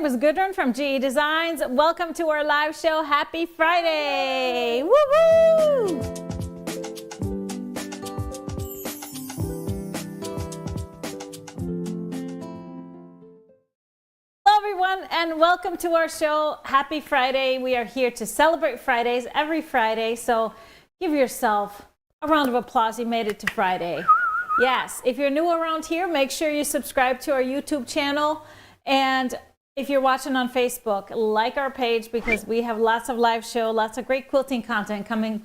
name is Gudrun from GE Designs. Welcome to our live show. Happy Friday! Woo-hoo! Hello everyone and welcome to our show. Happy Friday. We are here to celebrate Fridays every Friday. So give yourself a round of applause. You made it to Friday. Yes, if you're new around here, make sure you subscribe to our YouTube channel. And if you're watching on Facebook, like our page because we have lots of live show, lots of great quilting content coming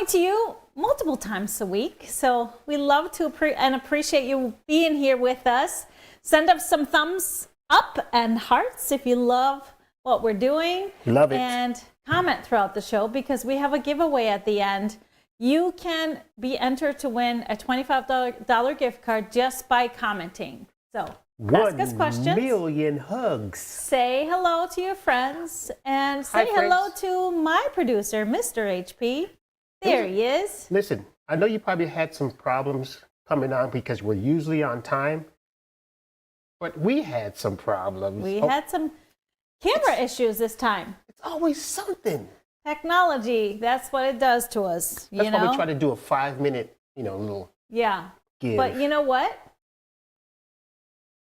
to you multiple times a week. So we love to appreciate you being here with us. Send us some thumbs up and hearts if you love what we're doing. Love it. And comment throughout the show because we have a giveaway at the end. You can be entered to win a $25 gift card just by commenting. So ask us questions. 1 million hugs. Say hello to your friends and say hello to my producer, Mr. HP. There he is. Listen, I know you probably had some problems coming on because we're usually on time, but we had some problems. We had some camera issues this time. It's always something. Technology, that's what it does to us. That's why we try to do a 5-minute, little give. But you know what?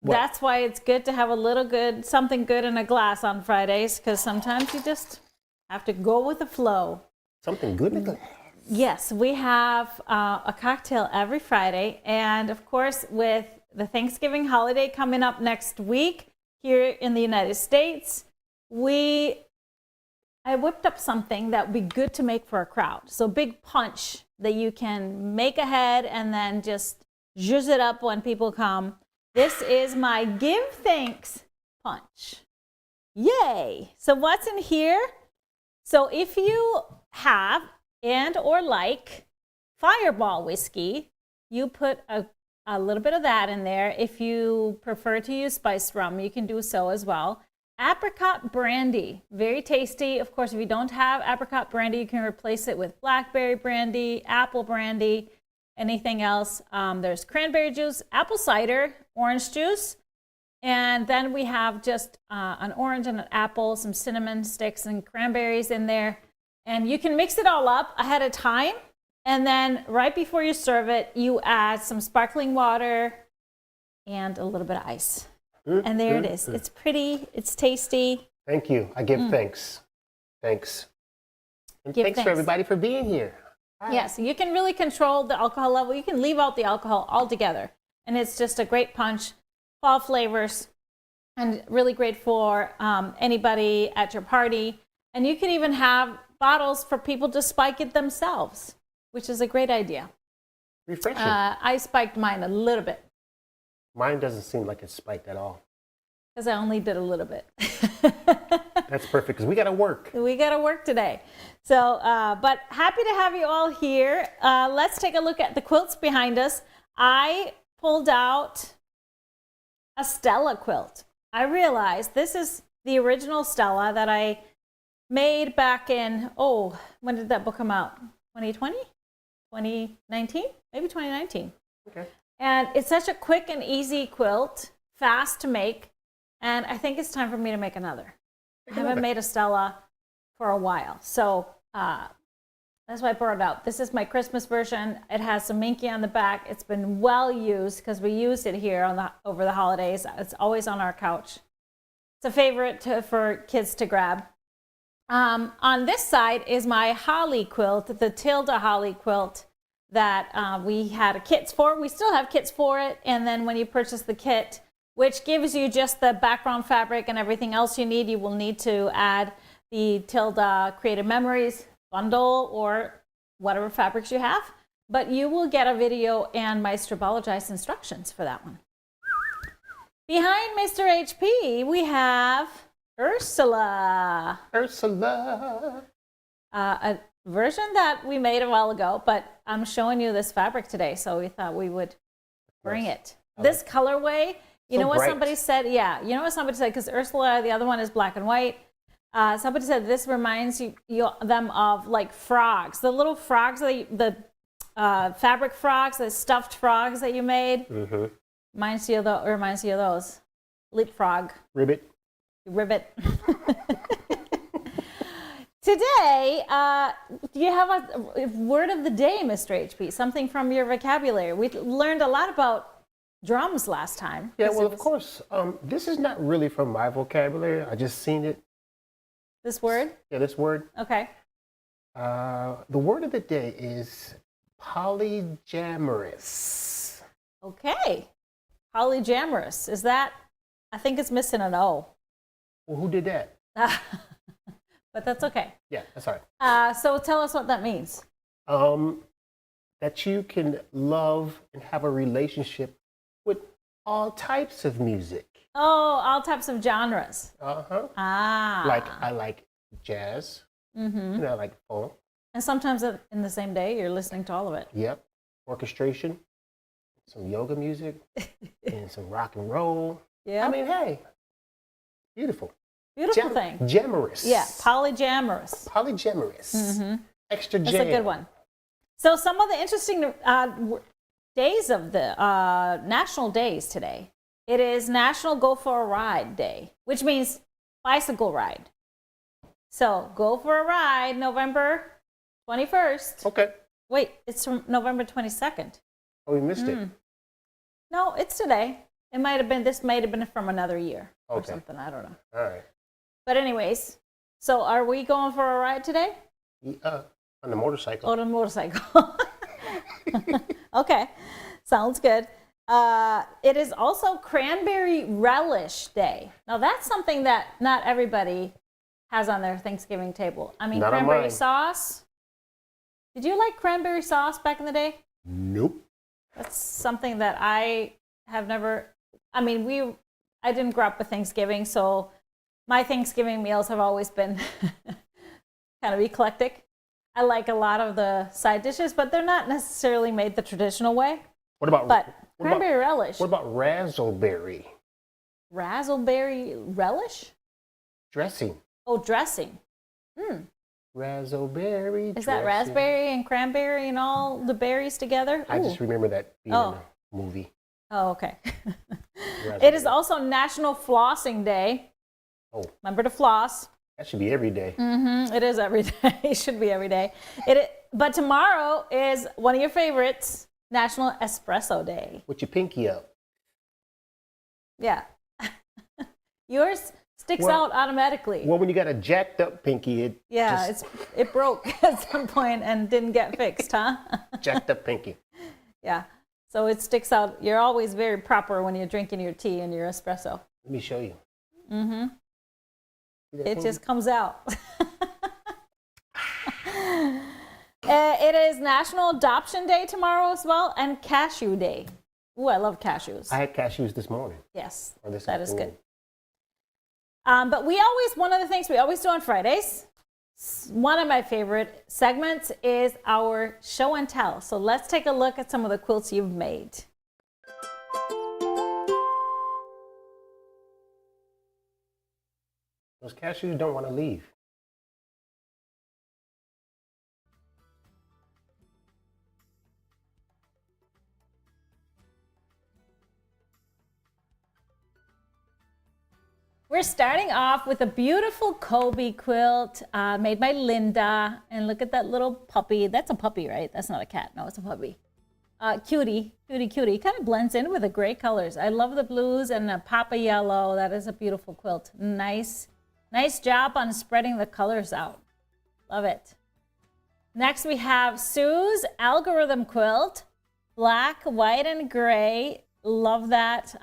That's why it's good to have something good in a glass on Fridays, because sometimes you just have to go with the flow. Something good in a glass. Yes, we have a cocktail every Friday. And of course, with the Thanksgiving holiday coming up next week here in the United States, I whipped up something that would be good to make for a crowd. So big punch that you can make ahead and then just zhuzh it up when people come. This is my Give Thanks punch. Yay! So what's in here? So if you have and or like Fireball whiskey, you put a little bit of that in there. If you prefer to use spiced rum, you can do so as well. Apricot brandy, very tasty. Of course, if you don't have apricot brandy, you can replace it with blackberry brandy, apple brandy, anything else. There's cranberry juice, apple cider, orange juice, and then we have just an orange and an apple, some cinnamon sticks and cranberries in there. And you can mix it all up ahead of time. And then right before you serve it, you add some sparkling water and a little bit of ice. And there it is. It's pretty. It's tasty. Thank you. I give thanks. Thanks. And thanks for everybody for being here. Yes, you can really control the alcohol level. You can leave out the alcohol altogether. And it's just a great punch, fall flavors, and really great for anybody at your party. And you can even have bottles for people to spike it themselves, which is a great idea. Refreshing. I spiked mine a little bit. Mine doesn't seem like it's spiked at all. Because I only did a little bit. That's perfect, because we got to work. We got to work today. So, but happy to have you all here. Let's take a look at the quilts behind us. I pulled out a Stella quilt. I realized this is the original Stella that I made back in, when did that book come out? 2020? 2019? Maybe 2019. Okay. And it's such a quick and easy quilt, fast to make, and I think it's time for me to make another. I haven't made a Stella for a while, so that's why I brought it out. This is my Christmas version. It has some minky on the back. It's been well used because we used it here over the holidays. It's always on our couch. It's a favorite for kids to grab. On this side is my holly quilt, the Tilda holly quilt that we had kits for. We still have kits for it. And then when you purchase the kit, which gives you just the background fabric and everything else you need, you will need to add the Tilda Creative Memories bundle or whatever fabrics you have. But you will get a video and my Stripologize instructions for that one. Behind Mr. HP, we have Ursula. A version that we made a while ago, but I'm showing you this fabric today, so we thought we would bring it. This colorway, you know what somebody said? Yeah, you know what somebody said? Because Ursula, the other one is black and white. Somebody said this reminds them of like frogs, the little frogs, the fabric frogs, the stuffed frogs that you made. Reminds you of those. Leapfrog. Ribbit. Ribbit. Today, do you have a word of the day, Mr. HP? Something from your vocabulary. We learned a lot about drums last time. Yeah, well, of course. This is not really from my vocabulary. I just seen it. This word? Yeah, this word. Okay. The word of the day is polyjamorous. Okay. Polyjamorous. Is that, I think it's missing an O. Well, who did that? But that's okay. Yeah, that's all right. So tell us what that means. That you can love and have a relationship with all types of music. Oh, all types of genres. Uh-huh. Ah. Like, I like jazz. Mm-hmm. And I like funk. And sometimes in the same day, you're listening to all of it. Yep. Orchestration, some yoga music, and some rock and roll. Yeah. I mean, hey, beautiful. Beautiful thing. Jamorous. Yeah, polyjamorous. Polyjamorous. Mm-hmm. Extra jam. That's a good one. So some of the interesting days of the national days today. It is National Go for a Ride Day, which means bicycle ride. So go for a ride, November 21st. Okay. Wait, it's from November 22nd. Oh, we missed it. No, it's today. It might have been, this might have been from another year or Okay. something. I don't know. All right. But anyways, so are we going for a ride today? On the motorcycle. On a motorcycle. Okay, sounds good. It is also Cranberry Relish Day. Now that's something that not everybody has on their Thanksgiving table. I mean, Not on cranberry mine. sauce. Did you like cranberry sauce back in the day? Nope. That's something that I have never, I mean, I didn't grow up with Thanksgiving, so my Thanksgiving meals have always been kind of eclectic. I like a lot of the side dishes, but they're not necessarily made the traditional way. What about Cranberry relish. What about razzleberry Razzleberry relish? dressing? Oh, dressing. Razzleberry. Is that raspberry and cranberry and all the berries together? I just remember that being in a movie. Oh, okay. Razzleberry. It is also National Flossing Day. Oh, Remember to floss. that should be every day. It is every day. It should be every day. But tomorrow is one of your favorites, National Espresso Day. With your pinky up. Yeah. Yours sticks out automatically. Well, when you got a jacked up pinky, it it broke at some point and didn't get fixed, huh? jacked up pinky. Yeah. So it sticks out. You're always very proper when you're drinking your tea and your espresso. Let me show you. It just comes out. It is National Adoption Day tomorrow as well, and Cashew Day. Ooh, I love cashews. I had cashews this morning. Yes, Or this that is afternoon. good. But one of the things we always do on Fridays, one of my favorite segments is our show and tell. So let's take a look at some of the quilts you've made. Those cashews don't want to leave. We're starting off with a beautiful Kobe quilt made by Linda. And look at that little puppy. That's a puppy, right? That's not a cat. No, it's a puppy. Cutie. Kind of blends in with the gray colors. I love the blues and the papa yellow. That is a beautiful quilt. Nice job on spreading the colors out. Love it. Next we have Sue's Algorithm Quilt. Black, white, and gray. Love that.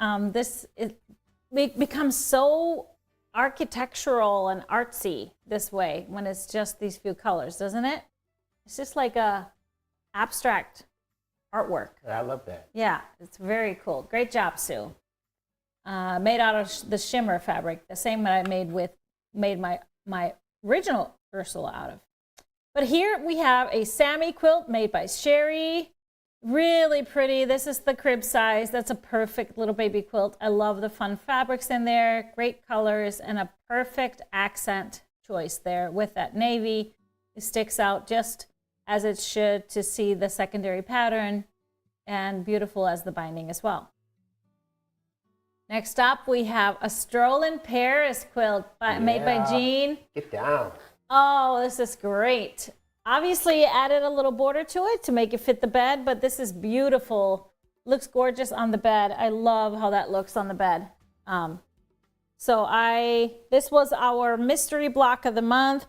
It becomes so architectural and artsy this way when it's just these few colors, doesn't it? It's just like a abstract artwork. I love that. Yeah, it's very cool. Great job, Sue. Made out of the shimmer fabric, the same that I made my original Ursula out of. But here we have a Sammy quilt made by Sherry. Really pretty. This is the crib size. That's a perfect little baby quilt. I love the fun fabrics in there, great colors, and a perfect accent choice there with that navy. It sticks out just as it should to see the secondary pattern, and beautiful as the binding as well. Next up, we have a Stroll in Paris quilt made by Jean. Get down. Oh, this is great. Obviously, added a little border to it to make it fit the bed, but this is beautiful. Looks gorgeous on the bed. I love how that looks on the bed. This was our mystery block of the month,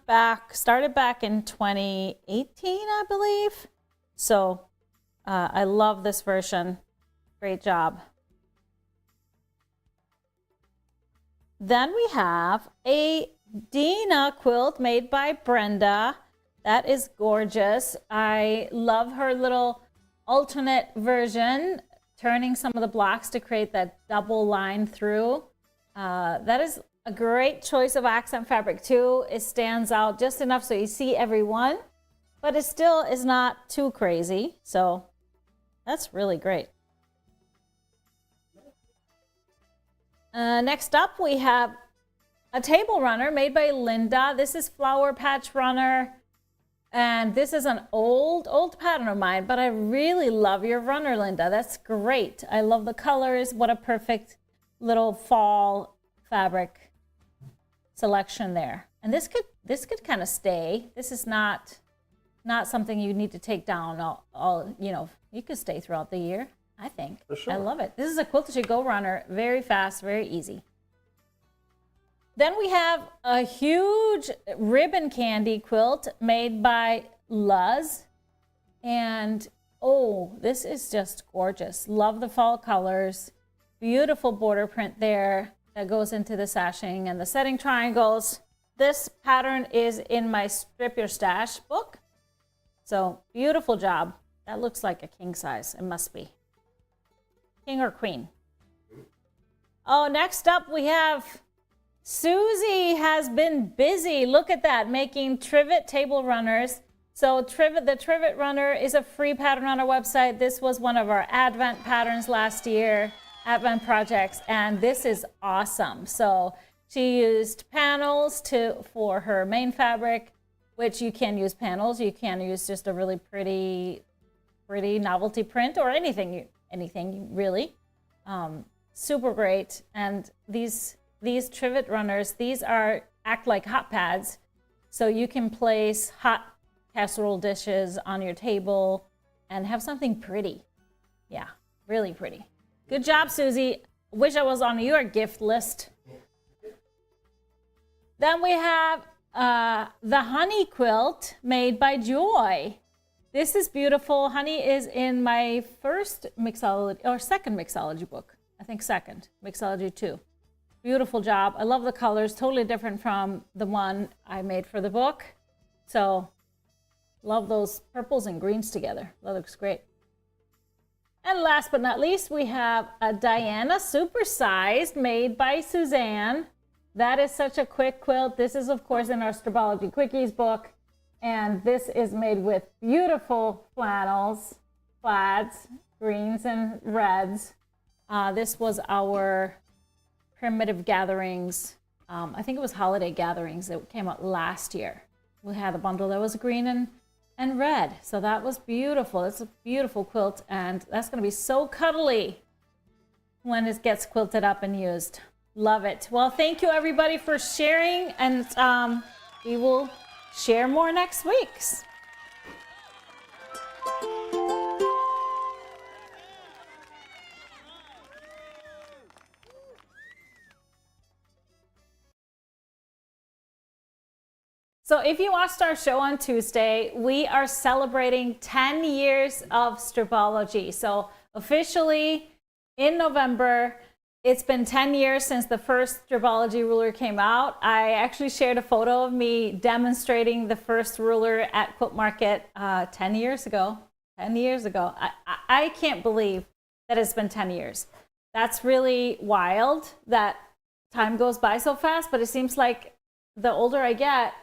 started back in 2018, I believe. So I love this version. Great job. Then we have a Dina quilt made by Brenda. That is gorgeous. I love her little alternate version, turning some of the blocks to create that double line through. That is a great choice of accent fabric too. It stands out just enough so you see every one, but it still is not too crazy. So that's really great. Next up, we have a table runner made by Linda. This is Flower Patch Runner. And this is an old pattern of mine, but I really love your runner, Linda. That's great. I love the colors. What a perfect little fall fabric selection there. And this could kind of stay. This is not something you need to take down all you could stay throughout the year, I think. For sure. I love it. This is a quilt as you go runner. Very fast, very easy. Then we have a huge ribbon candy quilt made by Luz. And oh, this is just gorgeous. Love the fall colors. Beautiful border print there that goes into the sashing and the setting triangles. This pattern is in my Strip Your Stash book. So beautiful job. That looks like a king size. It must be. King or queen. Oh, next up we have Susie has been busy. Look at that, making trivet table runners. So the trivet runner is a free pattern on our website. This was one of our Advent patterns last year, Advent projects, and this is awesome. So she used panels for her main fabric, which you can use panels. You can use just a really pretty novelty print or anything really. Super great. And these trivet runners, act like hot pads. So you can place hot casserole dishes on your table and have something pretty. Yeah, really pretty. Good job, Susie. Wish I was on your gift list. Then we have the honey quilt made by Joy. This is beautiful. Honey is in my first mixology or second mixology book. I think second, Mixology 2. Beautiful job. I love the colors, totally different from the one I made for the book. So love those purples and greens together. That looks great. And last but not least, we have a Diana supersized made by Suzanne. That is such a quick quilt. This is, of course, in our Stripology Quickies book. And this is made with beautiful flannels, plaids, greens, and reds. This was our Primitive Gatherings. I think it was Holiday Gatherings that came out last year. We had a bundle that was green and red. So that was beautiful. It's a beautiful quilt, and that's going to be so cuddly when it gets quilted up and used. Love it. Well, thank you everybody for sharing, and we will share more next week. So if you watched our show on Tuesday, we are celebrating 10 years of Stripology. So officially in November, it's been 10 years since the first Stripology ruler came out. I actually shared a photo of me demonstrating the first ruler at Quilt Market 10 years ago. 10 years ago. I can't believe that it's been 10 years. That's really wild that time goes by so fast, but it seems like the older I get,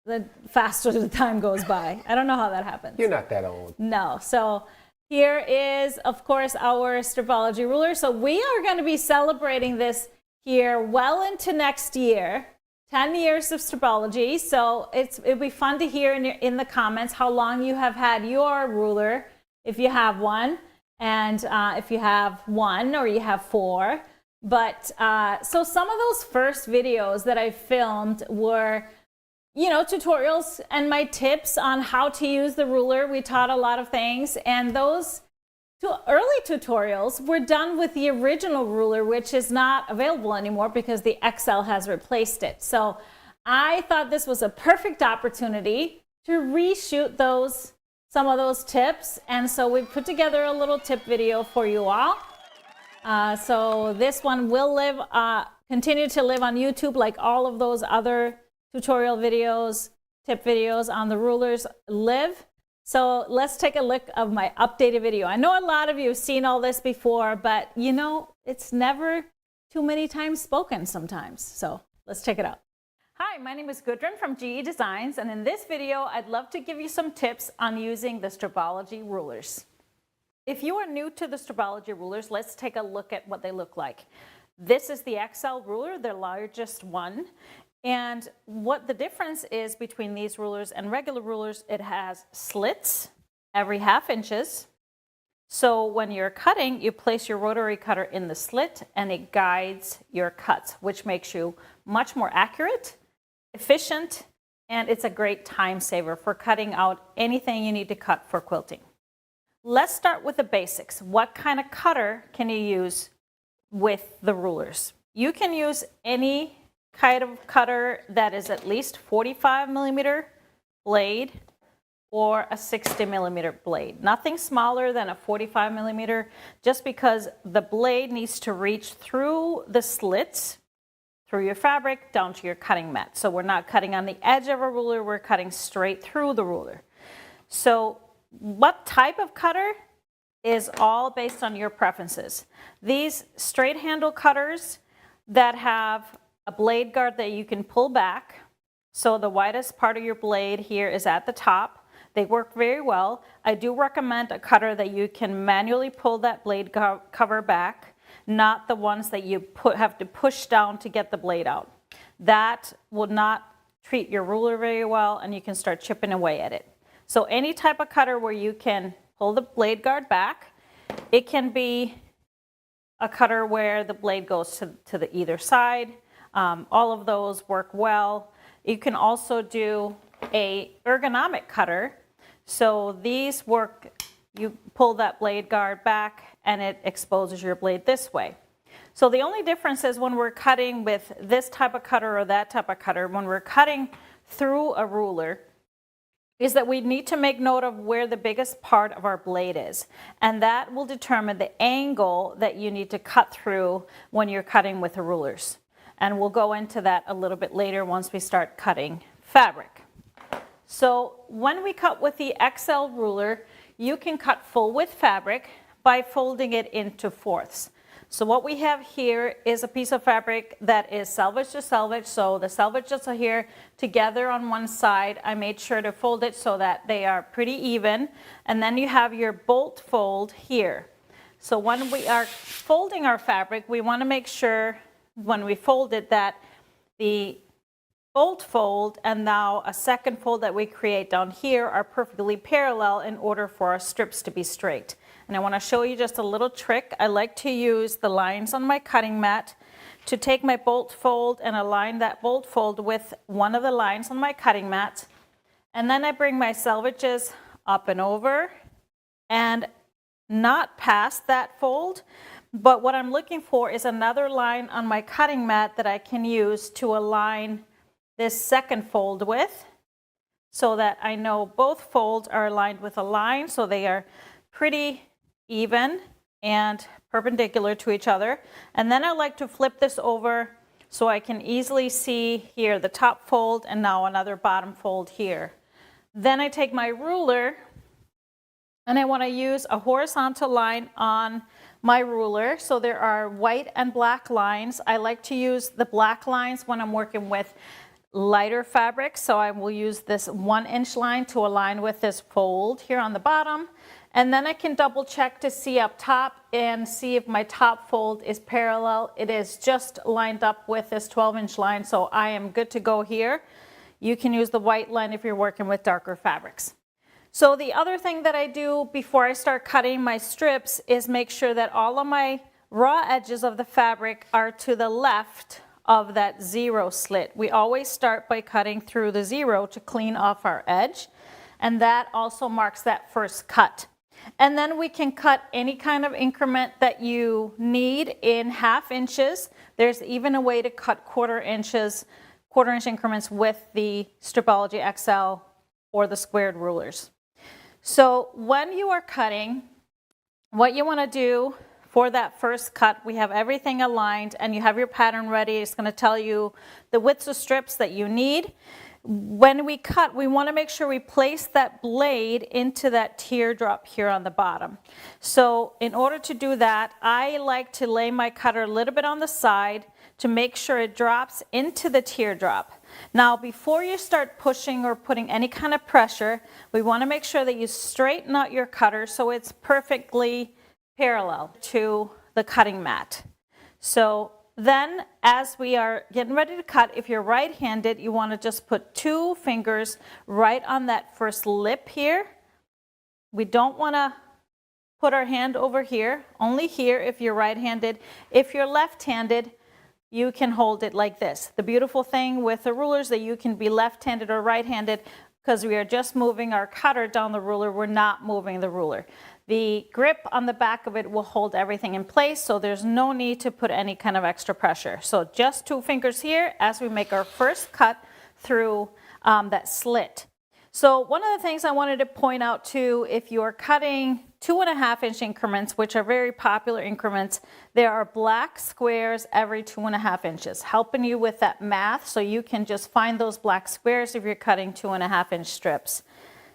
the faster the time goes by. I don't know how that happens. You're not that old. No. So here is, of course, our Stripology ruler. So we are going to be celebrating this here well into next year. 10 years of Stripology. So it'll be fun to hear in the comments how long you have had your ruler, if you have one, and if you have one or you have four. But so some of those first videos that I filmed were, you know, tutorials and my tips on how to use the ruler. We taught a lot of things, and those early tutorials were done with the original ruler, which is not available anymore because the XL has replaced it. So I thought this was a perfect opportunity to reshoot some of those tips, and so we put together a little tip video for you all. So this one will continue to live on YouTube like all of those other tutorial videos, tip videos on the rulers live. So let's take a look of my updated video. I know a lot of you have seen all this before, but you know, it's never too many times spoken sometimes. So let's check it out. Hi, my name is Gudrun from GE Designs, and in this video, I'd love to give you some tips on using the Stripology rulers. If you are new to the Stripology rulers, let's take a look at what they look like. This is the XL ruler, the largest one. And what the difference is between these rulers and regular rulers, it has slits every 1/2 inches. So when you're cutting, you place your rotary cutter in the slit and it guides your cuts, which makes you much more accurate, efficient, and it's a great time saver for cutting out anything you need to cut for quilting. Let's start with the basics. What kind of cutter can you use with the rulers? You can use any kind of cutter that is at least 45mm blade or a 60mm blade. Nothing smaller than a 45mm, just because the blade needs to reach through the slits, through your fabric, down to your cutting mat. So we're not cutting on the edge of a ruler, we're cutting straight through the ruler. So what type of cutter is all based on your preferences. These straight handle cutters that have a blade guard that you can pull back, so the widest part of your blade here is at the top. They work very well. I do recommend a cutter that you can manually pull that blade cover back, not the ones that you have to push down to get the blade out. That will not treat your ruler very well, and you can start chipping away at it. So any type of cutter where you can pull the blade guard back. It can be a cutter where the blade goes to the either side. All of those work well. You can also do a ergonomic cutter. So these work, you pull that blade guard back and it exposes your blade this way. So the only difference is when we're cutting with this type of cutter or that type of cutter, when we're cutting through a ruler, is that we need to make note of where the biggest part of our blade is. And that will determine the angle that you need to cut through when you're cutting with the rulers. And we'll go into that a little bit later once we start cutting fabric. So when we cut with the XL ruler, you can cut full width fabric by folding it into fourths. So what we have here is a piece of fabric that is selvage to selvage. So the selvages are here together on one side. I made sure to fold it so that they are pretty even. And then you have your bolt fold here. So when we are folding our fabric, we want to make sure when we fold it that the bolt fold and now a second fold that we create down here are perfectly parallel in order for our strips to be straight. And I want to show you just a little trick. I like to use the lines on my cutting mat to take my bolt fold and align that bolt fold with one of the lines on my cutting mat. And then I bring my selvages up and over and not past that fold. But what I'm looking for is another line on my cutting mat that I can use to align this second fold with, so that I know both folds are aligned with a line, so they are pretty even and perpendicular to each other. And then I like to flip this over so I can easily see here the top fold and now another bottom fold here. Then I take my ruler and I want to use a horizontal line on my ruler. So there are white and black lines. I like to use the black lines when I'm working with lighter fabric. So I will use this 1-inch line to align with this fold here on the bottom. And then I can double check to see up top and see if my top fold is parallel. It is just lined up with this 12-inch line, so I am good to go here. You can use the white line if you're working with darker fabrics. So the other thing that I do before I start cutting my strips is make sure that all of my raw edges of the fabric are to the left of that zero slit. We always start by cutting through the zero to clean off our edge, and that also marks that first cut. And then we can cut any kind of increment that you need in 1/2 inches. There's even a way to cut 1/4 inch increments with the Stripology XL or the squared rulers. So when you are cutting, what you want to do for that first cut, we have everything aligned and you have your pattern ready. It's going to tell you the widths of strips that you need. When we cut, we want to make sure we place that blade into that teardrop here on the bottom. So in order to do that, I like to lay my cutter a little bit on the side to make sure it drops into the teardrop. Now, before you start pushing or putting any kind of pressure, we want to make sure that you straighten out your cutter so it's perfectly parallel to the cutting mat. So then as we are getting ready to cut, if you're right-handed, you want to just put 2 fingers right on that first lip here. We don't want to put our hand over here, only here if you're right-handed. If you're left-handed, you can hold it like this. The beautiful thing with the rulers that you can be left-handed or right-handed because we are just moving our cutter down the ruler. We're not moving the ruler. The grip on the back of it will hold everything in place, so there's no need to put any kind of extra pressure. So just 2 fingers here as we make our first cut through that slit. So one of the things I wanted to point out too, if you're cutting 2.5 inch increments, which are very popular increments, there are black squares every 2.5 inches, helping you with that math, so you can just find those black squares if you're cutting 2.5 inch strips.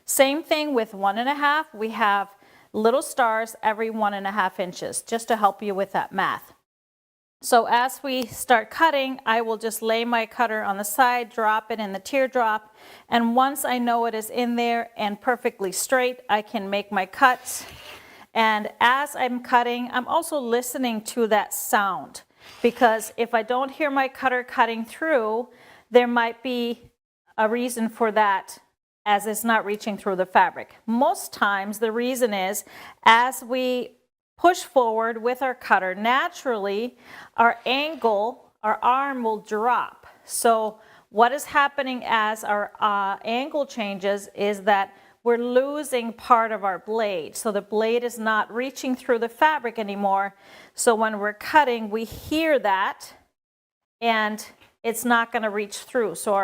Same thing with 1.5, we have little stars every 1.5 inches, just to help you with that math. So as we start cutting, I will just lay my cutter on the side, drop it in the teardrop, and once I know it is in there and perfectly straight, I can make my cuts. And as I'm cutting, I'm also listening to that sound, because if I don't hear my cutter cutting through, there might be a reason for that, as it's not reaching through the fabric. Most times the reason is, as we push forward with our cutter, naturally our angle, our arm will drop. So what is happening as our angle changes is that we're losing part of our blade. So the blade is not reaching through the fabric anymore. So when we're cutting, we hear that and it's not going to reach through. So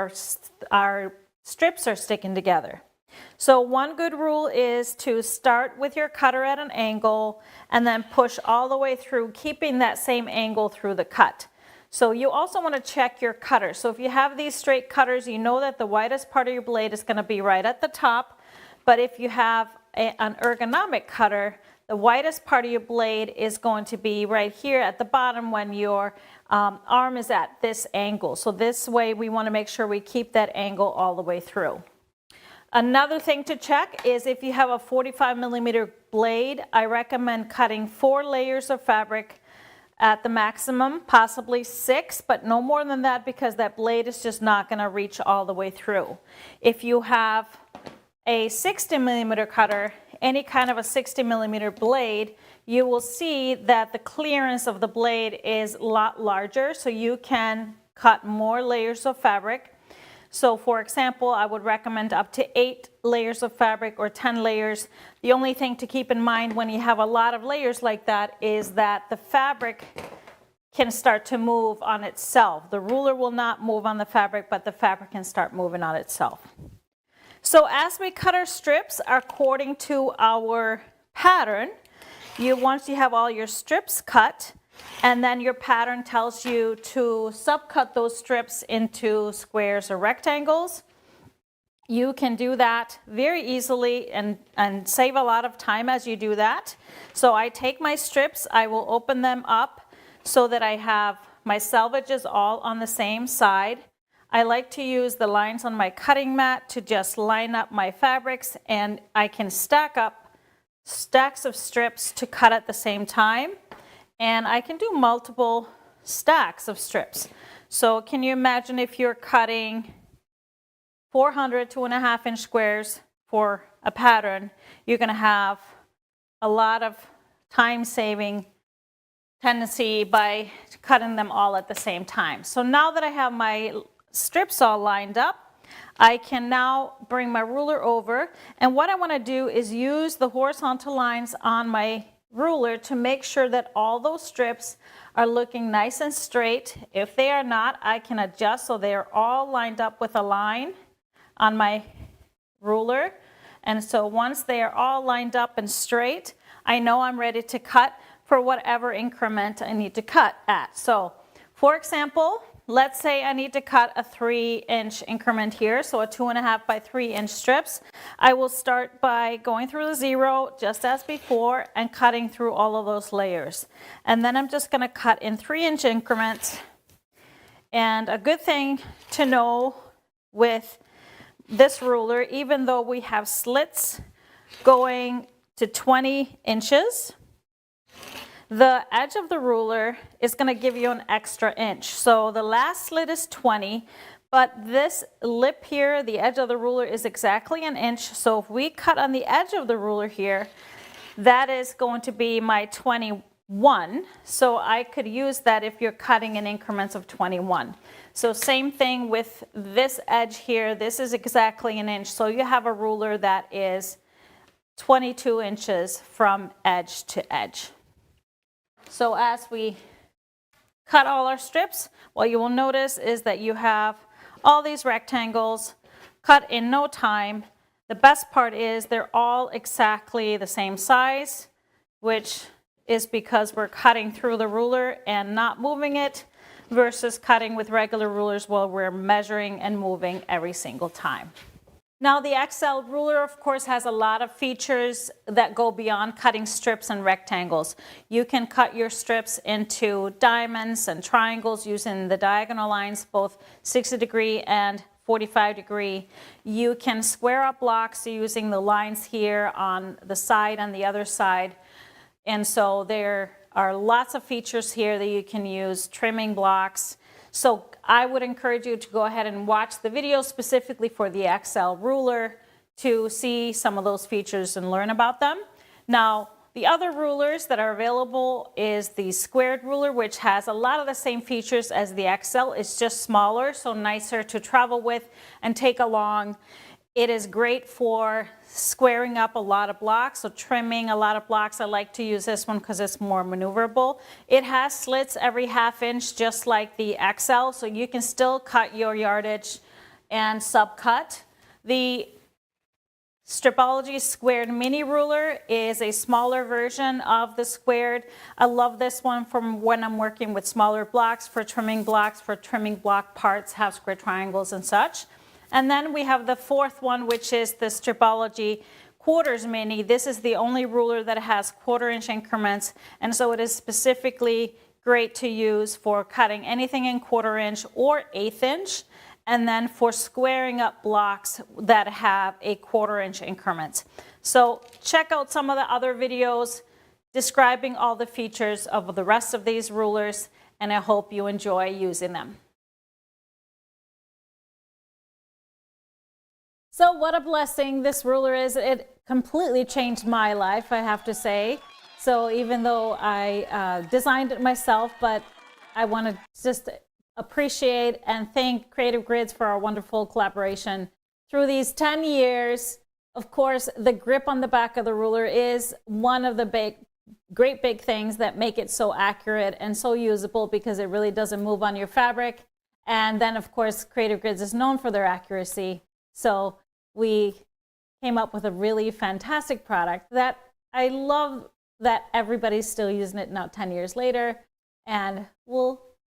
our strips are sticking together. So one good rule is to start with your cutter at an angle and then push all the way through, keeping that same angle through the cut. So you also want to check your cutter. So if you have these straight cutters, you know that the widest part of your blade is going to be right at the top. But if you have an ergonomic cutter, the widest part of your blade is going to be right here at the bottom when your arm is at this angle. So this way we want to make sure we keep that angle all the way through. Another thing to check is if you have a 45mm blade, I recommend cutting 4 layers of fabric at the maximum, possibly 6, but no more than that, because that blade is just not going to reach all the way through. If you have a 60mm cutter, any kind of a 60mm blade, you will see that the clearance of the blade is a lot larger, so you can cut more layers of fabric. So for example, I would recommend up to 8 layers of fabric or 10 layers. The only thing to keep in mind when you have a lot of layers like that is that the fabric can start to move on itself. The ruler will not move on the fabric, but the fabric can start moving on itself. So as we cut our strips according to our pattern, once you have all your strips cut, and then your pattern tells you to subcut those strips into squares or rectangles. You can do that very easily and save a lot of time as you do that. So I take my strips, I will open them up so that I have my selvages all on the same side. I like to use the lines on my cutting mat to just line up my fabrics, and I can stack up stacks of strips to cut at the same time. And I can do multiple stacks of strips. So can you imagine if you're cutting 400 2.5 inch squares for a pattern, you're going to have a lot of time tendency by cutting them all at the same time. So now that I have my strips all lined up, I can now bring my ruler over, and what I want to do is use the horizontal lines on my ruler to make sure that all those strips are looking nice and straight. If they are not, I can adjust so they are all lined up with a line on my ruler. And so once they are all lined up and straight, I know I'm ready to cut for whatever increment I need to cut at. So for example, let's say I need to cut a 3-inch increment here, so a 2.5 by 3-inch strips. I will start by going through the 0 just as before and cutting through all of those layers. And then I'm just going to cut in 3-inch increments. And a good thing to know with this ruler, even though we have slits going to 20 inches, the edge of the ruler is going to give you an extra inch. So the last slit is 20, but this lip here, the edge of the ruler, is exactly an inch. So if we cut on the edge of the ruler here, that is going to be my 21. So I could use that if you're cutting in increments of 21. So same thing with this edge here. This is exactly an inch. So you have a ruler that is 22 inches from edge to edge. So as we cut all our strips, what you will notice is that you have all these rectangles cut in no time. The best part is they're all exactly the same size, which is because we're cutting through the ruler and not moving it, versus cutting with regular rulers while we're measuring and moving every single time. Now the XL ruler, of course, has a lot of features that go beyond cutting strips and rectangles. You can cut your strips into diamonds and triangles using the diagonal lines, both 60-degree and 45-degree. You can square up blocks using the lines here on the side and the other side. And so there are lots of features here that you can use, trimming blocks. So I would encourage you to go ahead and watch the video specifically for the XL ruler to see some of those features and learn about them. Now, the other rulers that are available is the squared ruler, which has a lot of the same features as the XL. It's just smaller, so nicer to travel with and take along. It is great for squaring up a lot of blocks, so trimming a lot of blocks. I like to use this one because it's more maneuverable. It has slits every ½ inch, just like the XL, so you can still cut your yardage and subcut. The Stripology squared mini ruler is a smaller version of the squared. I love this one from when I'm working with smaller blocks, for trimming block parts, half square triangles and such. And then we have the fourth one, which is the Stripology quarters mini. This is the only ruler that has 1/4-inch increments, and so it is specifically great to use for cutting anything in 1/4-inch or 1/8 inch, and then for squaring up blocks that have a 1/4-inch increments. So check out some of the other videos describing all the features of the rest of these rulers, and I hope you enjoy using them. So what a blessing this ruler is. It completely changed my life, I have to say. So even though I designed it myself, but I want to just appreciate and thank Creative Grids for our wonderful collaboration through these 10 years. Of course, the grip on the back of the ruler is one of the great big things that make it so accurate and so usable, because it really doesn't move on your fabric. And then, of course, Creative Grids is known for their accuracy. So we came up with a really fantastic product that I love that everybody's still using it now 10 years later. And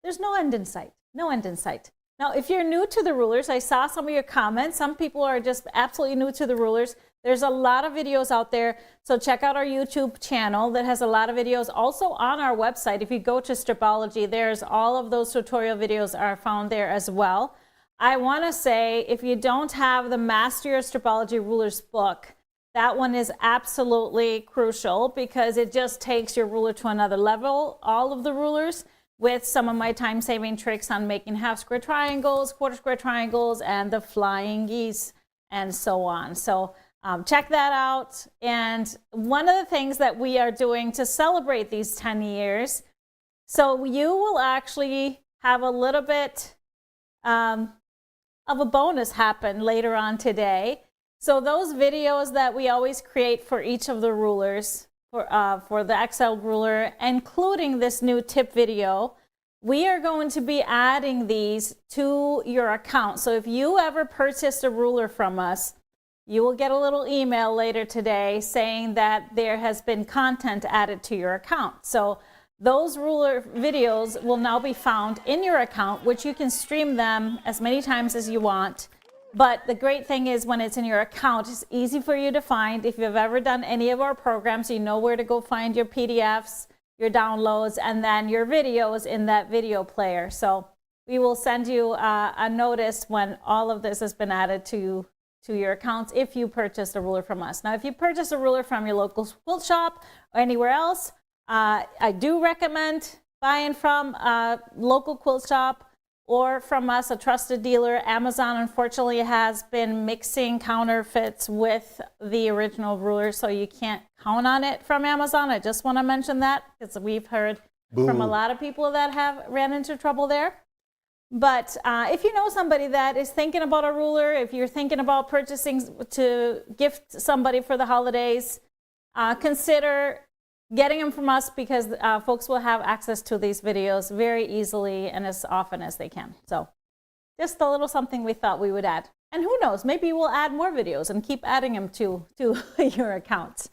there's no end in sight, no end in sight. Now, if you're new to the rulers, I saw some of your comments. Some people are just absolutely new to the rulers. There's a lot of videos out there. So check out our YouTube channel that has a lot of videos. Also on our website, if you go to Stripology, there's all of those tutorial videos are found there as well. I want to say, if you don't have the Master Your Stripology Rulers book, that one is absolutely crucial, because it just takes your ruler to another level, all of the rulers, with some of my time-saving tricks on making half square triangles, 1/4 square triangles, and the flying geese, and so on. So check that out. And one of the things that we are doing to celebrate these 10 years So you will actually have a little bit of a bonus happen later on today. So those videos that we always create for each of the rulers, for the XL ruler, including this new tip video, we are going to be adding these to your account. So if you ever purchased a ruler from us, you will get a little email later today saying that there has been content added to your account. So those ruler videos will now be found in your account, which you can stream them as many times as you want. But the great thing is when it's in your account, it's easy for you to find. If you've ever done any of our programs, you know where to go find your PDFs, your downloads, and then your videos in that video player. So we will send you a notice when all of this has been added to your accounts if you purchased a ruler from us. Now, if you purchase a ruler from your local quilt shop or anywhere else, I do recommend buying from a local quilt shop or from us, a trusted dealer. Amazon, unfortunately, has been mixing counterfeits with the original ruler, so you can't count on it from Amazon. I just want to mention that because we've heard from a lot of people that have ran into trouble there. But if you know somebody that is thinking about a ruler, if you're thinking about purchasing to gift somebody for the holidays, consider getting them from us because folks will have access to these videos very easily and as often as they can. So just a little something we thought we would add. And who knows, maybe we'll add more videos and keep adding them to your accounts.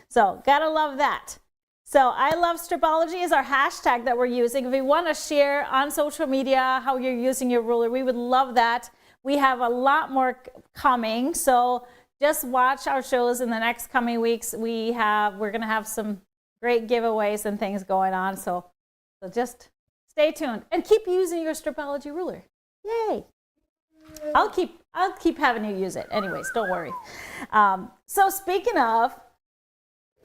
So gotta love that. So I love Stripology is our hashtag that we're using. If you want to share on social media how you're using your ruler, we would love that. We have a lot more coming. So just watch our shows in the next coming weeks. We're going to have some great giveaways and things going on. So just stay tuned and keep using your Stripology ruler. Yay. I'll keep having you use it. Anyways, don't worry. So speaking of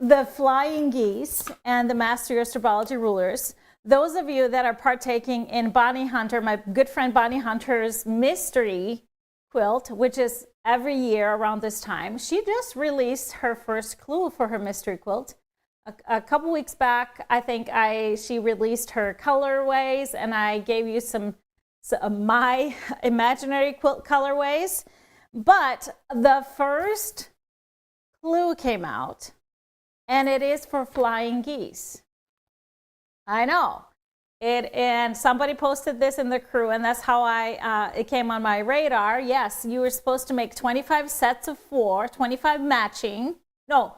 the flying geese and the Master Your Stripology rulers, those of you that are partaking in Bonnie Hunter, my good friend Bonnie Hunter's mystery quilt, which is every year around this time, she just released her first clue for her mystery quilt. A couple weeks back, I think she released her colorways, and I gave you some my imaginary quilt colorways. But the first clue came out, and it is for flying geese. I know. And somebody posted this in the crew, and that's how it came on my radar. Yes, you were supposed to make 25 sets of 4, 25 matching. No,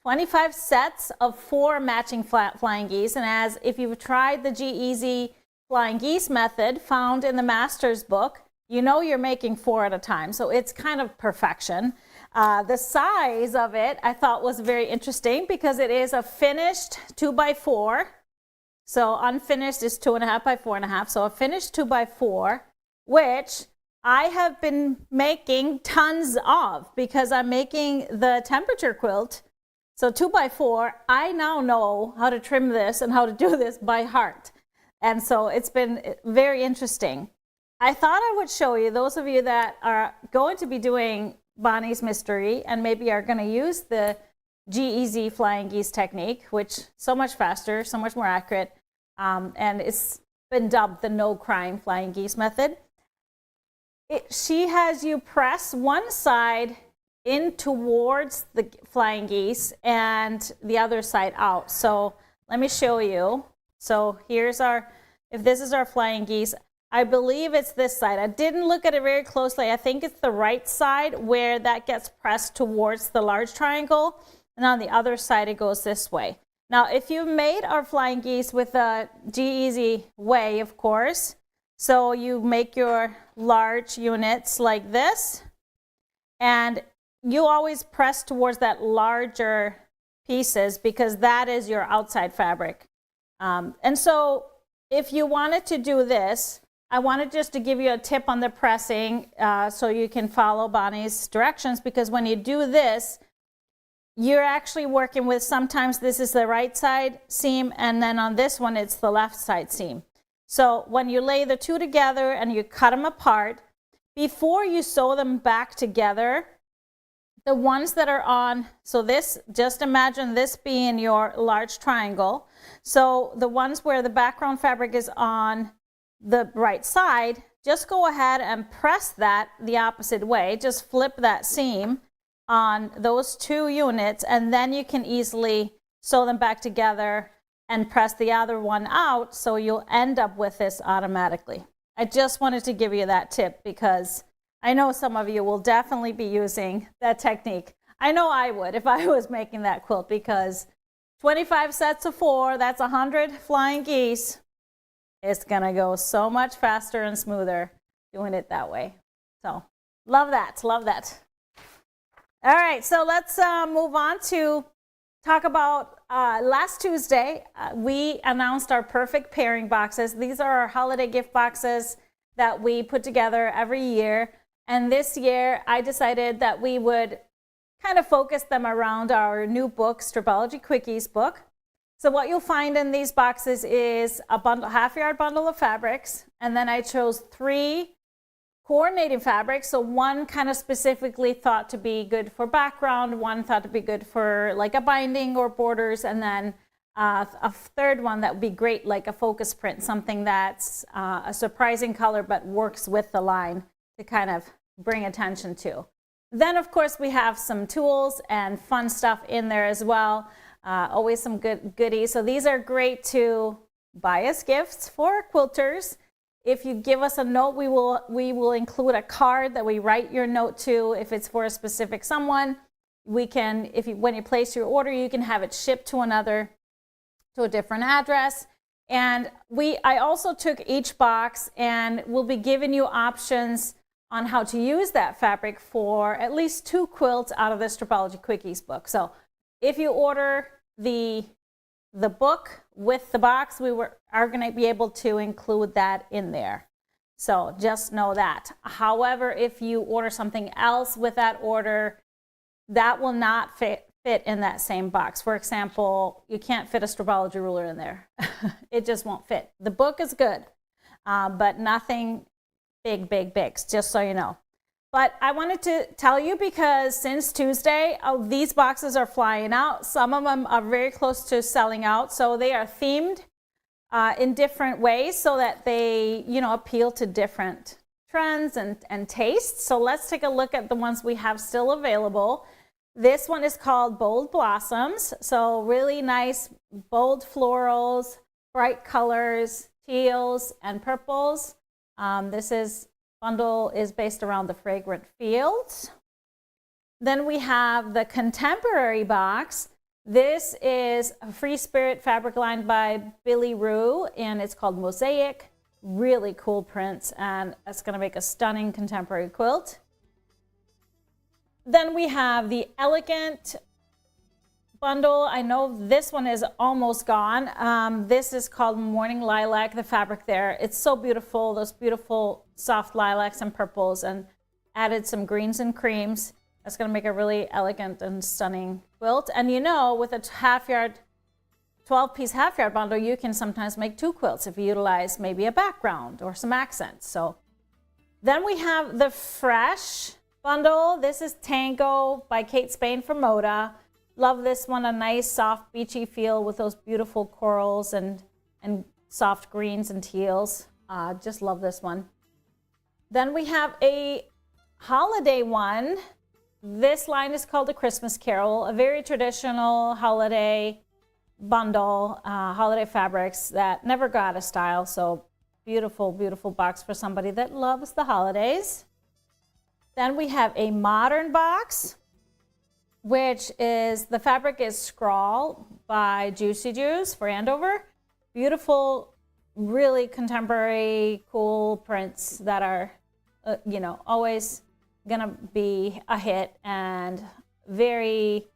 25 sets of 4 matching flying geese. And if you've tried the G-Easy flying geese method found in the master's book, you know you're making 4 at a time. So it's kind of perfection. The size of it I thought was very interesting because it is a finished 2x4. So unfinished is 2.5 by 4.5. So a finished 2x4, which I have been making tons of because I'm making the temperature quilt. So 2x4, I now know how to trim this and how to do this by heart. And so it's been very interesting. I thought I would show you, those of you that are going to be doing Bonnie's Mystery and maybe are going to use the G-Easy flying geese technique, which so much faster, so much more accurate, and it's been dubbed the no crying flying geese method. She has you press one side in towards the flying geese and the other side out. So let me show you. So here's if this is our flying geese, I believe it's this side. I didn't look at it very closely. I think it's the right side where that gets pressed towards the large triangle. And on the other side, it goes this way. Now, if you've made our flying geese with a G-Easy way, of course, so you make your large units like this, and you always press towards that larger pieces because that is your outside fabric. And so if you wanted to do this, I wanted just to give you a tip on the pressing so you can follow Bonnie's directions, because when you do this, you're actually working with, sometimes this is the right side seam, and then on this one, it's the left side seam. So when you lay the two together and you cut them apart, before you sew them back together, the ones that are on, so this, just imagine this being your large triangle. So the ones where the background fabric is on the right side, just go ahead and press that the opposite way. Just flip that seam on those 2 units, and then you can easily sew them back together and press the other one out, so you'll end up with this automatically. I just wanted to give you that tip because I know some of you will definitely be using that technique. I know I would if I was making that quilt, because 25 sets of 4, that's 100 flying geese. It's gonna go so much faster and smoother doing it that way. So love that, love that. All right, so let's move on to talk about last Tuesday, we announced our perfect pairing boxes. These are our holiday gift boxes that we put together every year. And this year, I decided that we would kind of focus them around our new book, Stripology Quickies book. So what you'll find in these boxes is a bundle, half-yard bundle of fabrics, and then I chose 3 coordinating fabrics. So one kind of specifically thought to be good for background, one thought to be good for like a binding or borders, and then a third one that would be great like a focus print, something that's a surprising color but works with the line to kind of bring attention to. Then of course we have some tools and fun stuff in there as well. Always some good goodies. So these are great to buy as gifts for quilters. If you give us a note, we will include a card that we write your note to. If it's for a specific someone, we can, when you place your order, you can have it shipped to a different address. And I also took each box and we'll be giving you options on how to use that fabric for at least 2 quilts out of the Stripology Quickies book. So if you order the book with the box, are going to be able to include that in there. So just know that. However, if you order something else with that order, that will not fit in that same box. For example, you can't fit a Stripology ruler in there. It just won't fit. The book is good, but nothing big, just so you know. But I wanted to tell you because since Tuesday, these boxes are flying out. Some of them are very close to selling out. So they are themed in different ways so that they, appeal to different trends and tastes. So let's take a look at the ones we have still available. This one is called Bold Blossoms. So really nice, bold florals, bright colors, teals and purples. Bundle is based around the fragrant fields. Then we have the Contemporary box. This is a Free Spirit fabric line by Billy Rue, and it's called Mosaic. Really cool prints, and it's going to make a stunning contemporary quilt. Then we have the Elegant bundle. I know this one is almost gone. This is called Morning Lilac, the fabric there. It's so beautiful, those beautiful soft lilacs and purples, and added some greens and creams. That's going to make a really elegant and stunning quilt. And with a 12-piece half-yard bundle, you can sometimes make 2 quilts if you utilize maybe a background or some accents. So then we have the Fresh bundle. This is Tango by Kate Spain from Moda. Love this one, a nice soft beachy feel with those beautiful corals and soft greens and teals. Just love this one. Then we have a holiday one. This line is called the Christmas Carol, a very traditional holiday bundle, holiday fabrics that never go out of style. So beautiful, beautiful box for somebody that loves the holidays. Then we have a modern box, which is, the fabric is Scrawl by Juicy Juice for Andover. Beautiful, really contemporary, cool prints that are, always gonna be a hit and very,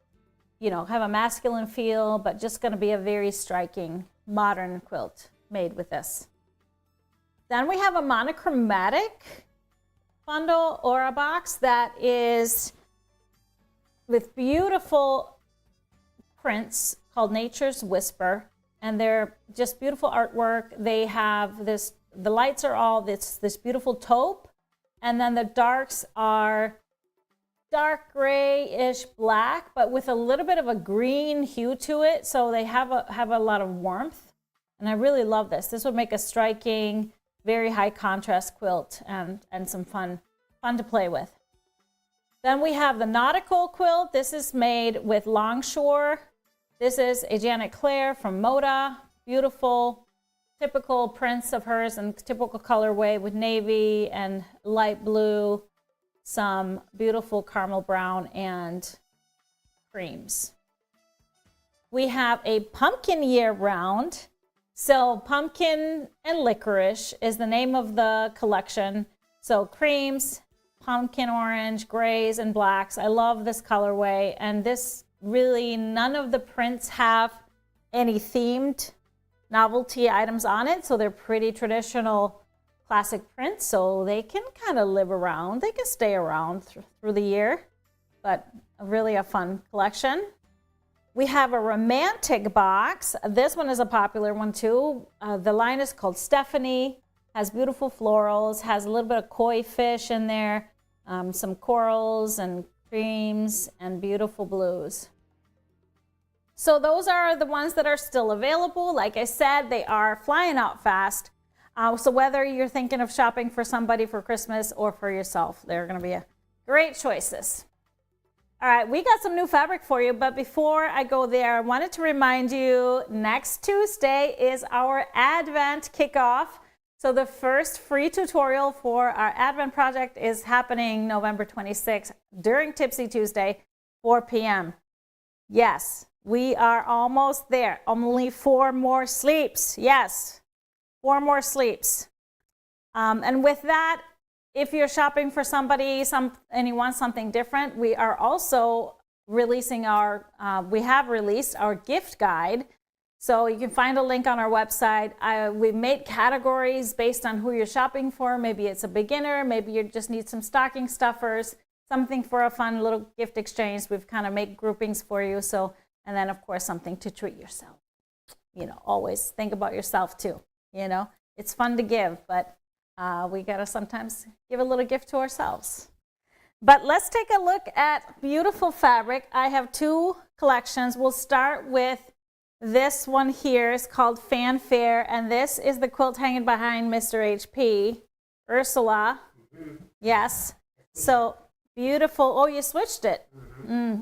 have a masculine feel, but just gonna be a very striking modern quilt made with this. Then we have a monochromatic bundle or a box that is with beautiful prints called Nature's Whisper, and they're just beautiful artwork. They have this, the lights are all this beautiful taupe, and then the darks are dark grayish black, but with a little bit of a green hue to it. So they have a lot of warmth. And I really love this. This would make a striking, very high contrast quilt and some fun to play with. Then we have the nautical quilt. This is made with Longshore. This is a Janet Claire from Moda. Beautiful, typical prints of hers and typical colorway with navy and light blue, some beautiful caramel brown and creams. We have a pumpkin year round. So pumpkin and licorice is the name of the collection. So creams, pumpkin orange, grays, and blacks. I love this colorway. And this really, none of the prints have any themed novelty items on it. So they're pretty traditional classic prints. So they can kind of live around. They can stay around through the year. But really a fun collection. We have a romantic box. This one is a popular one too. The line is called Stephanie. Has beautiful florals, has a little bit of koi fish in there, some corals and creams and beautiful blues. So those are the ones that are still available. Like I said, they are flying out fast. So whether you're thinking of shopping for somebody for Christmas or for yourself, they're gonna be great choices. All right, we got some new fabric for you, but before I go there, I wanted to remind you next Tuesday is our Advent kickoff. So the first free tutorial for our Advent project is happening November 26th during Tipsy Tuesday, 4 p.m. Yes, we are almost there. Only 4 more sleeps. Yes, 4 more sleeps. And with that, if you're shopping for somebody and you want something different, we are also releasing we have released our gift guide. So you can find a link on our website. We made categories based on who you're shopping for. Maybe it's a beginner, maybe you just need some stocking stuffers, something for a fun little gift exchange. We've kind of made groupings for you. So, and then of course, something to treat yourself. You know, always think about yourself too. You know, it's fun to give, but we gotta sometimes give a little gift to ourselves. But let's take a look at beautiful fabric. I have 2 collections. We'll start with this one here. It's called Fanfare, and this is the quilt hanging behind Mr. HP, Ursula. Yes, so beautiful. Oh, you switched it.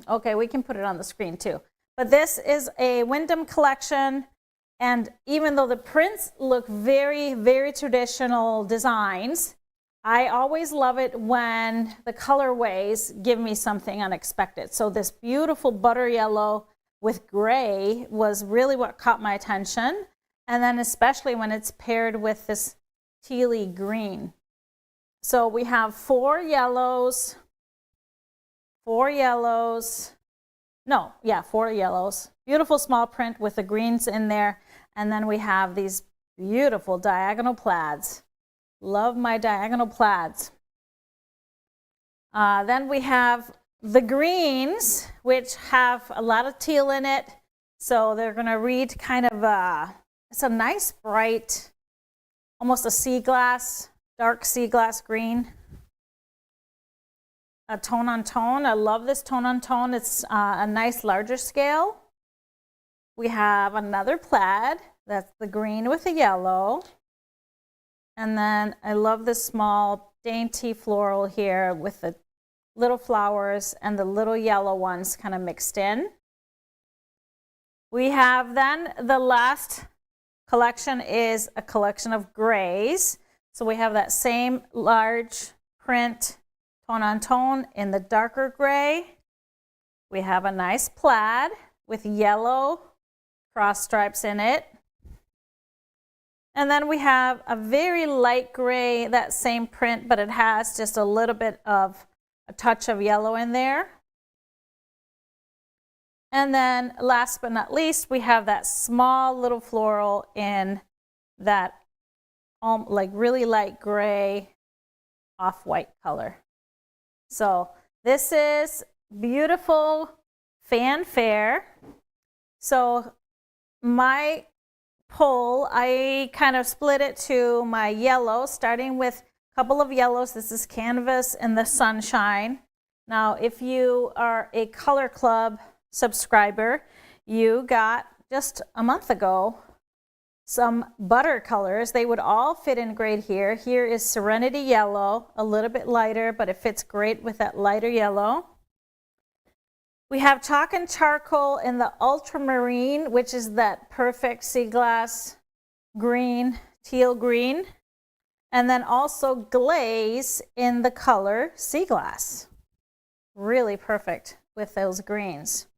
Okay, we can put it on the screen too. But this is a Wyndham collection. And even though the prints look very, very traditional designs, I always love it when the colorways give me something unexpected. So this beautiful butter yellow with gray was really what caught my attention. And then especially when it's paired with this tealy green. So we have 4 yellows. 4 yellows. Beautiful small print with the greens in there. And then we have these beautiful diagonal plaids. Love my diagonal plaids. Then we have the greens, which have a lot of teal in it. So they're going to read kind of it's a nice bright, almost a sea glass, dark sea glass green. A tone on tone. I love this tone on tone. It's a nice larger scale. We have another plaid. That's the green with the yellow. And then I love this small dainty floral here with the little flowers and the little yellow ones kind of mixed in. We have then the last collection is a collection of grays. So we have that same large print tone on tone in the darker gray. We have a nice plaid with yellow cross stripes in it. And then we have a very light gray, that same print, but it has just a little bit of a touch of yellow in there. And then last but not least, we have that small little floral in that like really light gray off-white color. So this is beautiful Fanfare. So my pull, I kind of split it to my yellow, starting with a couple of yellows. This is Canvas in the Sunshine. Now, if you are a Color Club subscriber, you got just a month ago some butter colors. They would all fit in great here. Here is Serenity Yellow, a little bit lighter, but it fits great with that lighter yellow. We have Chalk and Charcoal in the Ultramarine, which is that perfect sea glass green, teal green. And then also Glaze in the color Sea Glass. Really perfect with those greens.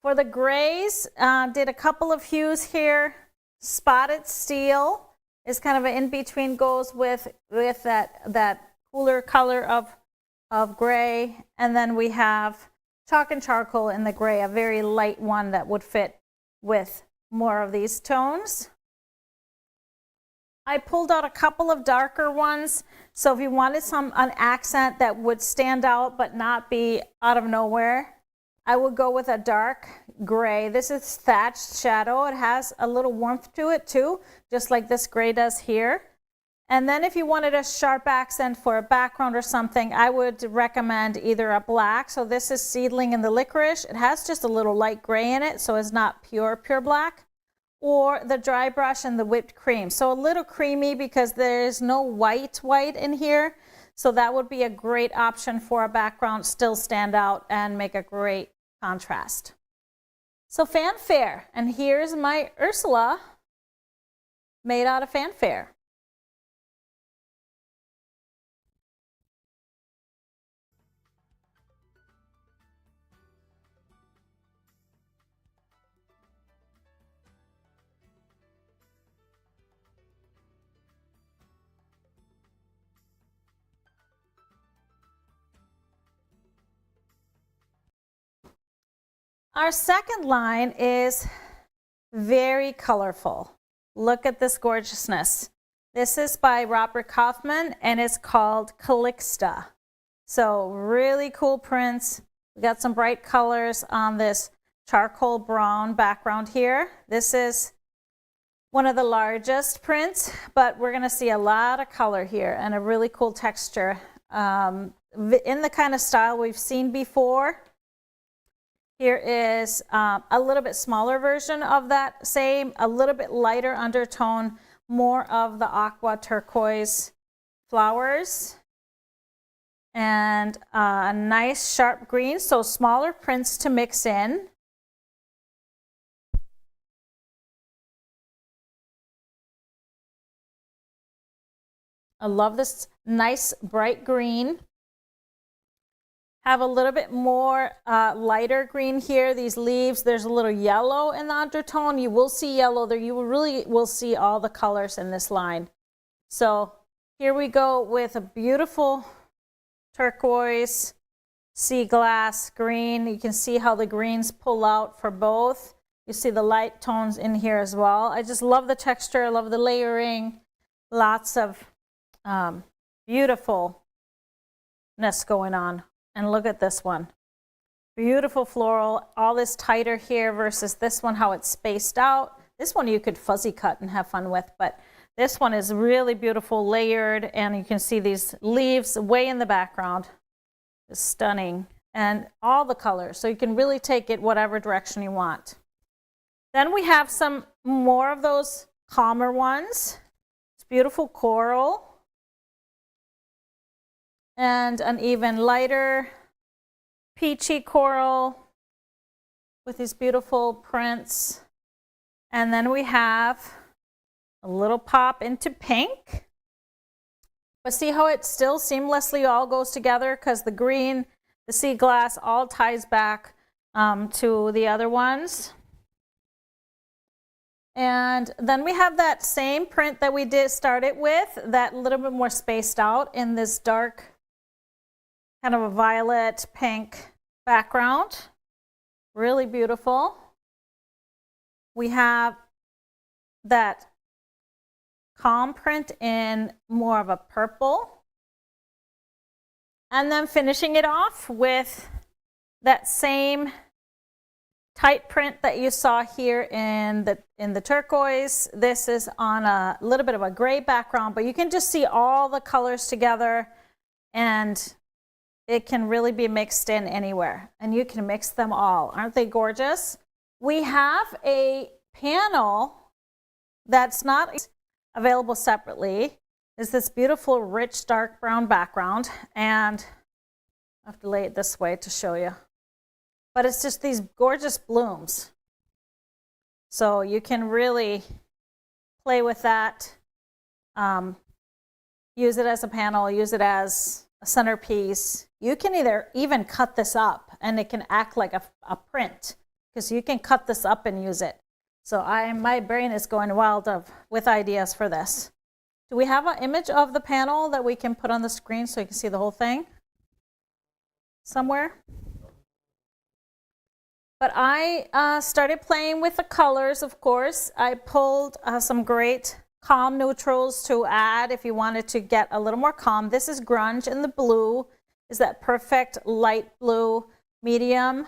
For the grays, did a couple of hues here. Spotted Steel is kind of an in-between, goes with that cooler color of gray. And then we have Chalk and Charcoal in the gray, a very light one that would fit with more of these tones. I pulled out a couple of darker ones. So if you wanted an accent that would stand out but not be out of nowhere, I would go with a dark gray. This is Thatched Shadow. It has a little warmth to it too, just like this gray does here. And then if you wanted a sharp accent for a background or something, I would recommend either a black. So this is Seedling in the Licorice. It has just a little light gray in it, so it's not pure black. Or the Dry Brush and the Whipped Cream. So a little creamy because there's no white in here. So that would be a great option for a background, still stand out and make a great contrast. So Fanfare, and here's my Ursula made out of Fanfare. Our second line is very colorful. Look at this gorgeousness. This is by Robert Kaufman and it's called Calixta. So really cool prints. We got some bright colors on this charcoal brown background here. This is one of the largest prints, but we're gonna see a lot of color here and a really cool texture in the kind of style we've seen before. Here is a little bit smaller version of that same, a little bit lighter undertone, more of the aqua turquoise flowers. And a nice sharp green, so smaller prints to mix in. I love this nice bright green. Have a little bit more lighter green here. These leaves, there's a little yellow in the undertone. You will see yellow there. You really will see all the colors in this line. So here we go with a beautiful turquoise, sea glass green. You can see how the greens pull out for both. You see the light tones in here as well. I just love the texture. I love the layering. Lots of beautifulness going on. And look at this one. Beautiful floral, all this tighter here versus this one, how it's spaced out. This one you could fuzzy cut and have fun with, but this one is really beautiful, layered, and you can see these leaves way in the background. It's stunning, and all the colors, so you can really take it whatever direction you want. Then we have some more of those calmer ones. It's beautiful coral. And an even lighter peachy coral with these beautiful prints. And then we have a little pop into pink. But see how it still seamlessly all goes together because the green, the sea glass all ties back to the other ones. And then we have that same print that we started with, that little bit more spaced out in this dark kind of a violet pink background. Really beautiful. We have that calm print in more of a purple. And then finishing it off with that same tight print that you saw here in the turquoise. This is on a little bit of a gray background, but you can just see all the colors together and it can really be mixed in anywhere, and you can mix them all. Aren't they gorgeous? We have a panel that's not available separately. It's this beautiful, rich, dark brown background, and I have to lay it this way to show you. But it's just these gorgeous blooms. So you can really play with that. Use it as a panel, use it as a centerpiece. You can even cut this up, and it can act like a print, because you can cut this up and use it. So my brain is going wild with ideas for this. Do we have an image of the panel that we can put on the screen so you can see the whole thing somewhere? But I started playing with the colors, of course. I pulled some great calm neutrals to add if you wanted to get a little more calm. This is grunge, and the blue is that perfect light blue medium.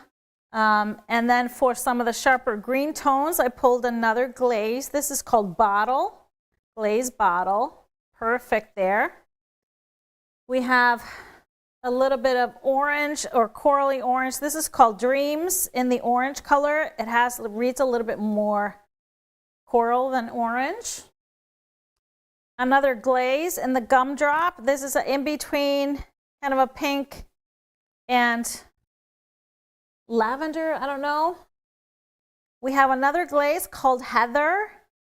And then for some of the sharper green tones, I pulled another glaze. This is called Bottle, Glaze Bottle. Perfect there. We have a little bit of orange or corally orange. This is called Dreams in the orange color. It reads a little bit more coral than orange. Another glaze in the Gumdrop. This is an in-between, kind of a pink and lavender, I don't know. We have another glaze called Heather.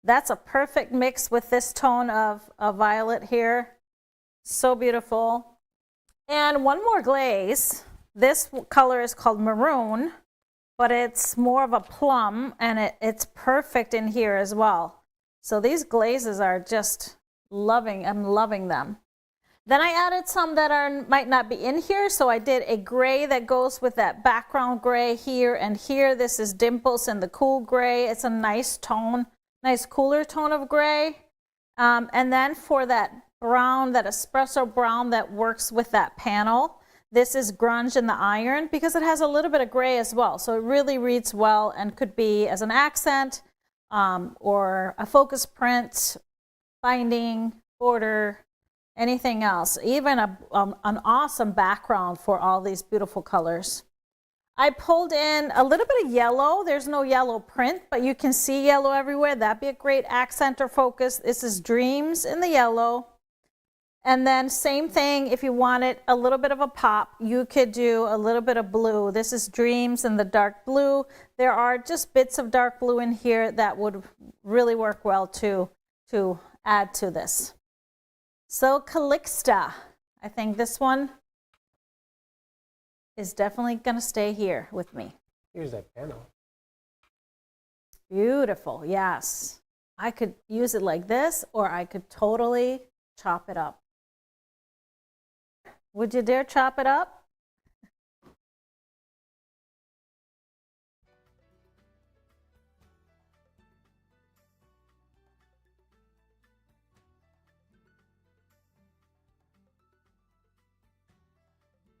That's a perfect mix with this tone of violet here. So beautiful. And one more glaze. This color is called Maroon, but it's more of a plum, and it's perfect in here as well. So these glazes are just I'm loving them. Then I added some that might not be in here, so I did a gray that goes with that background gray here and here. This is Dimples in the cool gray. It's a nice tone, nice cooler tone of gray. And then for that brown, that espresso brown that works with that panel, this is Grunge in the Iron, because it has a little bit of gray as well. So it really reads well and could be as an accent or a focus print, binding, border, anything else, even an awesome background for all these beautiful colors. I pulled in a little bit of yellow. There's no yellow print, but you can see yellow everywhere. That'd be a great accent or focus. This is Dreams in the yellow. And then same thing, if you wanted a little bit of a pop, you could do a little bit of blue. This is Dreams in the dark blue. There are just bits of dark blue in here that would really work well to add to this. So Calixta, I think this one is definitely gonna stay here with me. Here's that panel. Beautiful, yes. I could use it like this, or I could totally chop it up. Would you dare chop it up?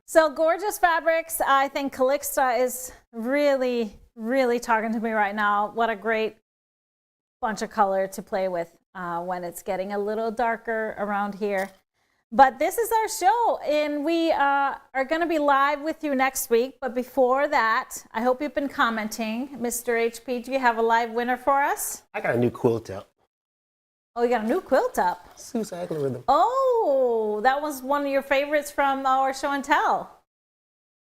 So gorgeous fabrics. I think Calixta is really, really talking to me right now. What a great bunch of color to play with when it's getting a little darker around here. But this is our show, and we are going to be live with you next week. But before that, I hope you've been commenting. Mr. HP, do you have a live winner for us? I got a new quilt up. Oh, you got a new quilt up. Sue's algorithm. Oh, that was one of your favorites from our show and tell.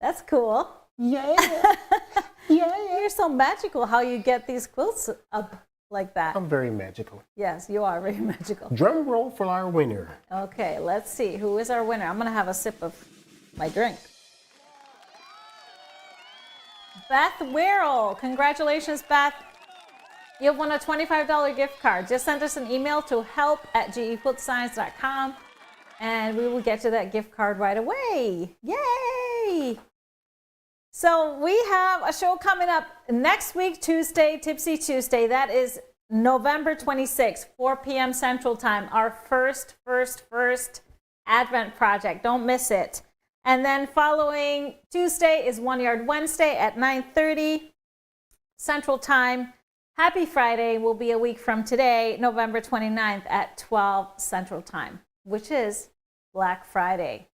That's cool. Yeah. Yeah. You're so magical how you get these quilts up like that. I'm very magical. Yes, you are very magical. Drum roll for our winner. Okay, let's see. Who is our winner? I'm going to have a sip of my drink. Beth Wirrell. Congratulations, Beth. You have won a $25 gift card. Just send us an email to help@gequiltscience.com and we will get you that gift card right away. Yay! So we have a show coming up next week, Tuesday, Tipsy Tuesday. That is November 26th, 4 p.m. Central Time. Our first Advent project. Don't miss it. And then following Tuesday is One Yard Wednesday at 9:30 Central Time. Happy Friday will be a week from today, November 29th at 12 Central Time, which is Black Friday.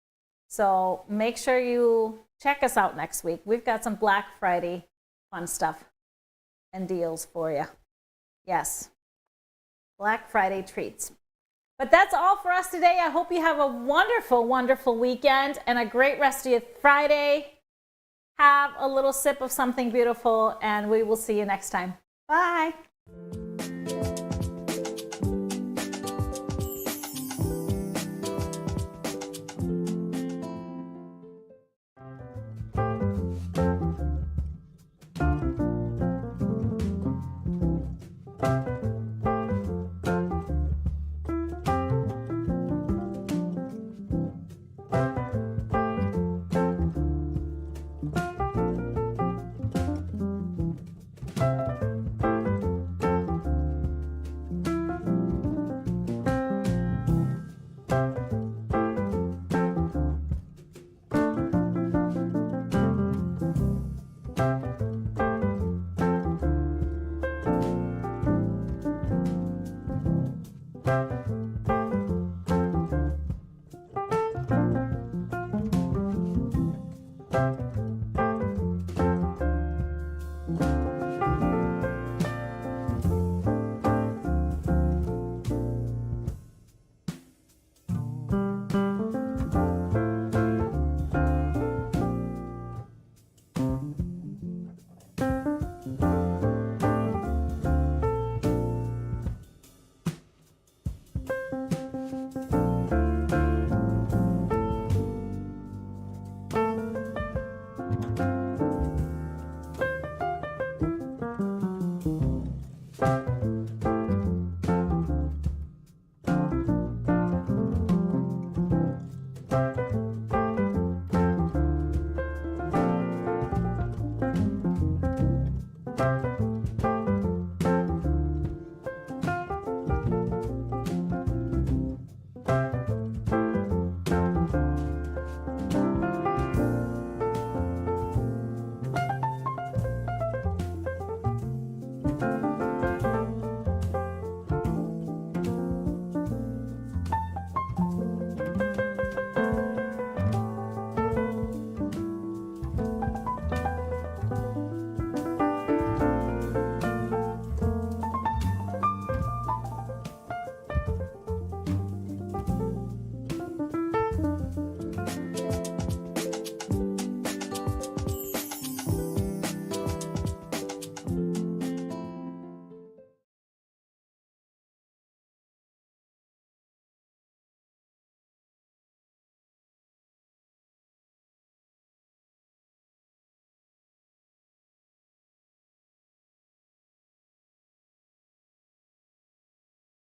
So make sure you check us out next week. We've got some Black Friday fun stuff and deals for you. Yes, Black Friday treats. But that's all for us today. I hope you have a wonderful, wonderful weekend and a great rest of your Friday. Have a little sip of something beautiful, and we will see you next time. Bye.